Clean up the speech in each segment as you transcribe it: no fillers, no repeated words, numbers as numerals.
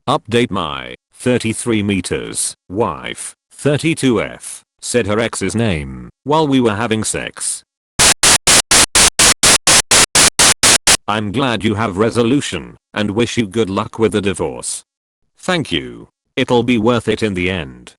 Update: my 33 meters wife 32F said her ex's name while we were having sex. I'm glad you have resolution and wish you good luck with the divorce. Thank you. It'll be worth it in the end.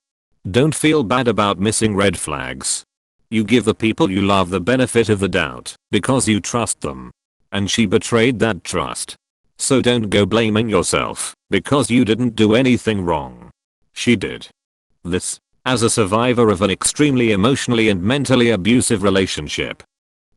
Don't feel bad about missing red flags. You give the people you love the benefit of the doubt because you trust them. And she betrayed that trust. So don't go blaming yourself because you didn't do anything wrong. She did. This, as a survivor of an extremely emotionally and mentally abusive relationship.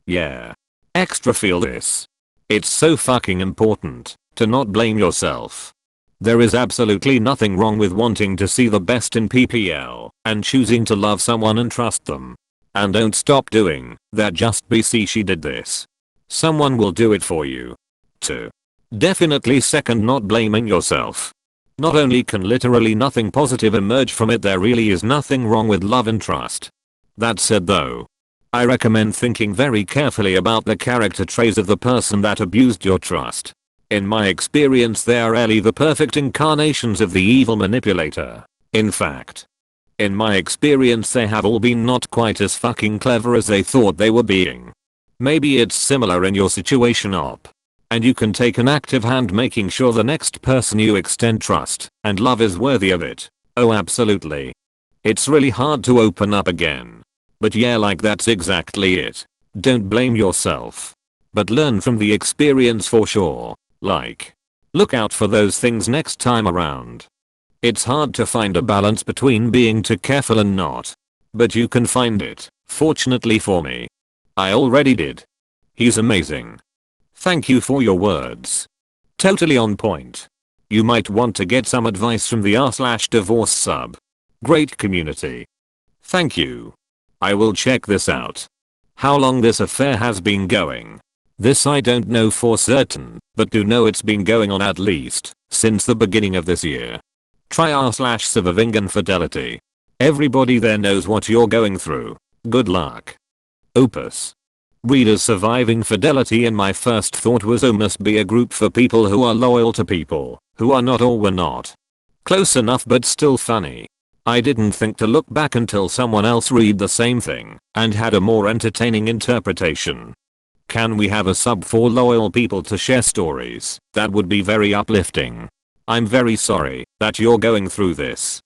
Yeah. Extra feel this. It's so fucking important to not blame yourself. There is absolutely nothing wrong with wanting to see the best in PPL and choosing to love someone and trust them. And don't stop doing that just because she did this. Someone will do it for you. 2. Definitely second, not blaming yourself. Not only can literally nothing positive emerge from it, there really is nothing wrong with love and trust. That said though, I recommend thinking very carefully about the character traits of the person that abused your trust. In my experience, they are rarely the perfect incarnations of the evil manipulator. In fact, in my experience, they have all been not quite as fucking clever as they thought they were being. Maybe it's similar in your situation op. And you can take an active hand making sure the next person you extend trust and love is worthy of it. Oh absolutely. It's really hard to open up again. But yeah, like that's exactly it. Don't blame yourself. But learn from the experience for sure. Like, look out for those things next time around. It's hard to find a balance between being too careful and not. But you can find it, fortunately for me. I already did. He's amazing. Thank you for your words. Totally on point. You might want to get some advice from the r/divorce sub. Great community. Thank you. I will check this out. How long this affair has been going? This I don't know for certain, but do know it's been going on at least since the beginning of this year. Try r/surviving infidelity. Everybody there knows what you're going through. Good luck. Opus. Readers, surviving fidelity, and my first thought was must be a group for people who are loyal to people who are not or were not. Close enough but still funny. I didn't think to look back until someone else read the same thing and had a more entertaining interpretation. Can we have a sub for loyal people to share stories? That would be very uplifting. I'm very sorry that you're going through this.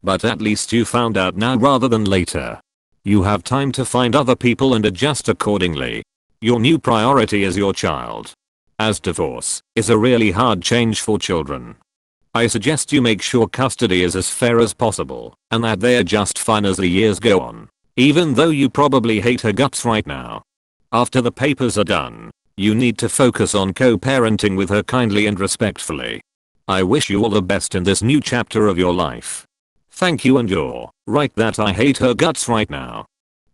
But at least you found out now rather than later. You have time to find other people and adjust accordingly. Your new priority is your child. As divorce is a really hard change for children. I suggest you make sure custody is as fair as possible and that they are just fine as the years go on. Even though you probably hate her guts right now. After the papers are done, you need to focus on co-parenting with her kindly and respectfully. I wish you all the best in this new chapter of your life. Thank you, and you're right that I hate her guts right now.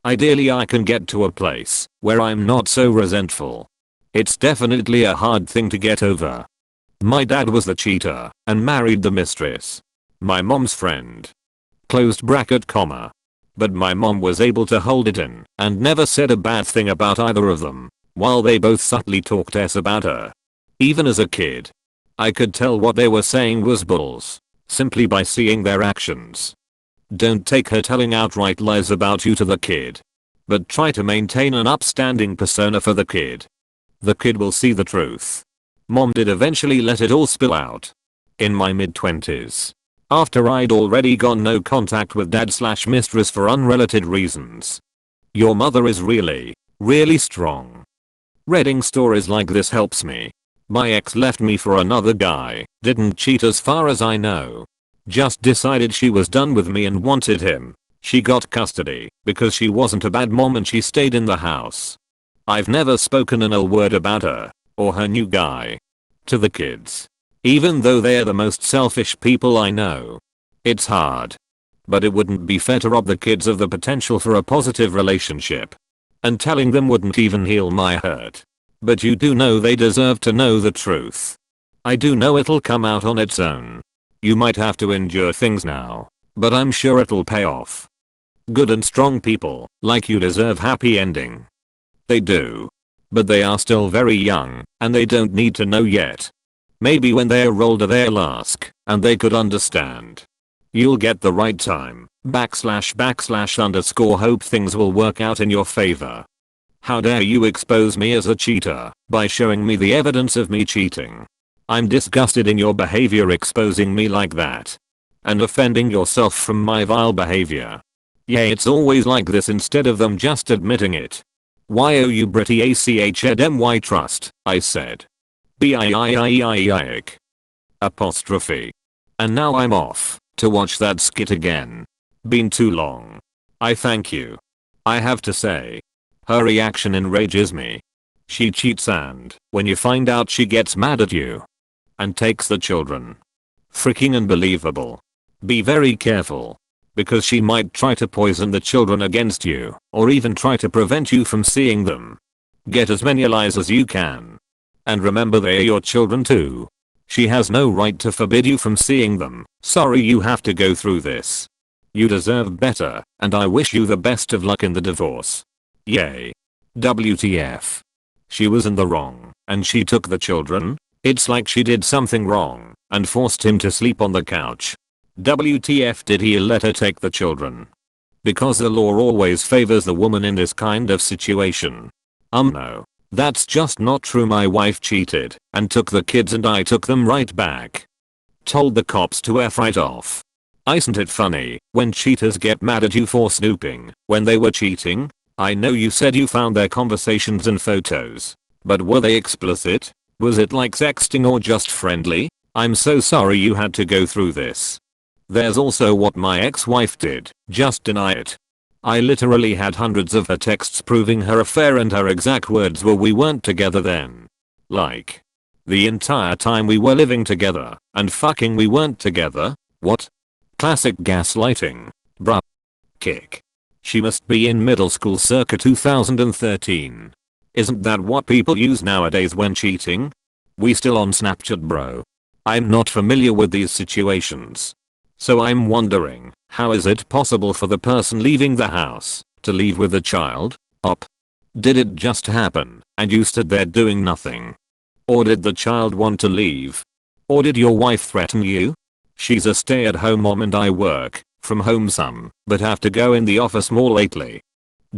Ideally I can get to a place where I'm not so resentful. It's definitely a hard thing to get over. My dad was the cheater and married the mistress. My mom's friend. Closed bracket comma. But my mom was able to hold it in and never said a bad thing about either of them, while they both subtly talked s about her. Even as a kid, I could tell what they were saying was bulls, simply by seeing their actions. Don't take her telling outright lies about you to the kid. But try to maintain an upstanding persona for the kid. The kid will see the truth. Mom did eventually let it all spill out. In my mid-20s. After I'd already gone no contact with dad/mistress for unrelated reasons. Your mother is really, really strong. Reading stories like this helps me. My ex left me for another guy, didn't cheat as far as I know. Just decided she was done with me and wanted him. She got custody because she wasn't a bad mom and she stayed in the house. I've never spoken an ill word about her or her new guy to the kids. Even though they're the most selfish people I know. It's hard. But it wouldn't be fair to rob the kids of the potential for a positive relationship. And telling them wouldn't even heal my hurt. But you do know they deserve to know the truth. I do know it'll come out on its own. You might have to endure things now, but I'm sure it'll pay off. Good and strong people like you deserve happy ending. They do. But they are still very young, and they don't need to know yet. Maybe when they're older they'll ask, and they could understand. You'll get the right time, / hope things will work out in your favor. How dare you expose me as a cheater by showing me the evidence of me cheating. I'm disgusted in your behavior exposing me like that. And offending yourself from my vile behavior. Yeah, it's always like this instead of them just admitting it. Why owe you Britty ACHEDMY trust, I said. BIIIIIIC. Apostrophe. And now I'm off to watch that skit again. Been too long. I thank you. I have to say. Her reaction enrages me. She cheats and, when you find out, she gets mad at you. And takes the children. Freaking unbelievable. Be very careful. Because she might try to poison the children against you, or even try to prevent you from seeing them. Get as many allies as you can. And remember, they are your children too. She has no right to forbid you from seeing them. Sorry you have to go through this. You deserve better, and I wish you the best of luck in the divorce. Yay. WTF. She was in the wrong, and she took the children? It's like she did something wrong, and forced him to sleep on the couch. WTF did he let her take the children? Because the law always favors the woman in this kind of situation. No. That's just not true. My wife cheated, and took the kids, and I took them right back. Told the cops to F right off. Isn't it funny when cheaters get mad at you for snooping when they were cheating? I know you said you found their conversations and photos. But were they explicit? Was it like sexting or just friendly? I'm so sorry you had to go through this. There's also what my ex-wife did, just deny it. I literally had hundreds of her texts proving her affair, and her exact words were, "We weren't together then." Like. The entire time we were living together, and fucking we weren't together? What? Classic gaslighting. Bruh. Kick. She must be in middle school circa 2013. Isn't that what people use nowadays when cheating? We still on Snapchat, bro. I'm not familiar with these situations. So I'm wondering, how is it possible for the person leaving the house to leave with the child? Did it just happen and you stood there doing nothing? Or did the child want to leave? Or did your wife threaten you? She's a stay-at-home mom and I work from home some, but have to go in the office more lately.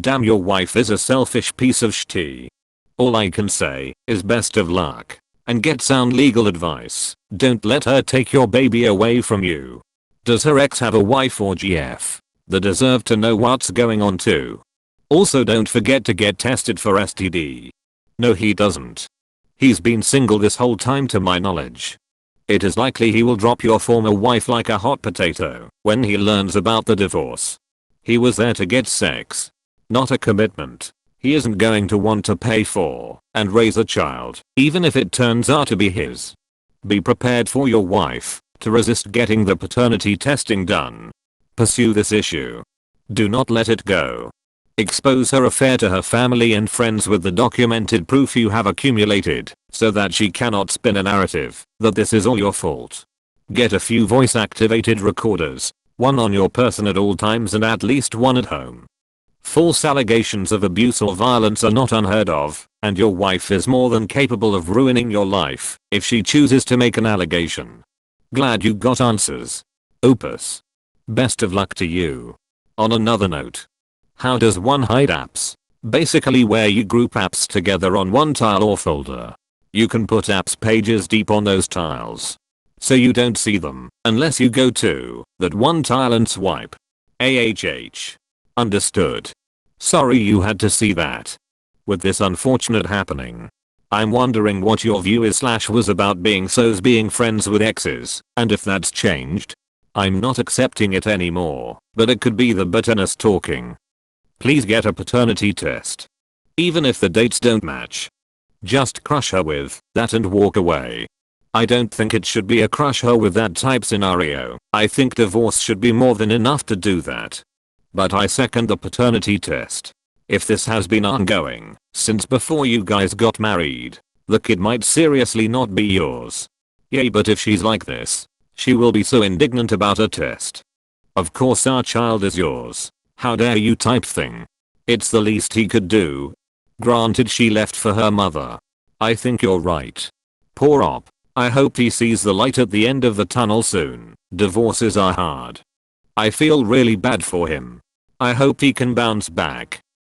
Damn, your wife is a selfish piece of shit. All I can say is best of luck. And get sound legal advice. Don't let her take your baby away from you. Does her ex have a wife or GF? They deserve to know what's going on too. Also, don't forget to get tested for STD. No, he doesn't. He's been single this whole time to my knowledge. It is likely he will drop your former wife like a hot potato when he learns about the divorce. He was there to get sex, not a commitment. He isn't going to want to pay for and raise a child, even if it turns out to be his. Be prepared for your wife to resist getting the paternity testing done. Pursue this issue. Do not let it go. Expose her affair to her family and friends with the documented proof you have accumulated, so that she cannot spin a narrative that this is all your fault. Get a few voice-activated recorders, one on your person at all times and at least one at home. False allegations of abuse or violence are not unheard of, and your wife is more than capable of ruining your life if she chooses to make an allegation. Glad you got answers. Opus. Best of luck to you. On another note. How does one hide apps? Basically where you group apps together on one tile or folder. You can put apps pages deep on those tiles. So you don't see them unless you go to that one tile and swipe. AHH. Understood. Sorry you had to see that. With this unfortunate happening. I'm wondering what your view is / was about being friends with exes, and if that's changed. I'm not accepting it anymore, but it could be the bitterness talking. Please get a paternity test. Even if the dates don't match. Just crush her with that and walk away. I don't think it should be a crush her with that type scenario. I think divorce should be more than enough to do that. But I second the paternity test. If this has been ongoing since before you guys got married, the kid might seriously not be yours. Yay, but if she's like this, she will be so indignant about a test. Of course our child is yours. How dare you type thing. It's the least he could do. Granted she left for her mother. I think you're right. Poor op. I hope he sees the light at the end of the tunnel soon. Divorces are hard. I feel really bad for him. I hope he can bounce back.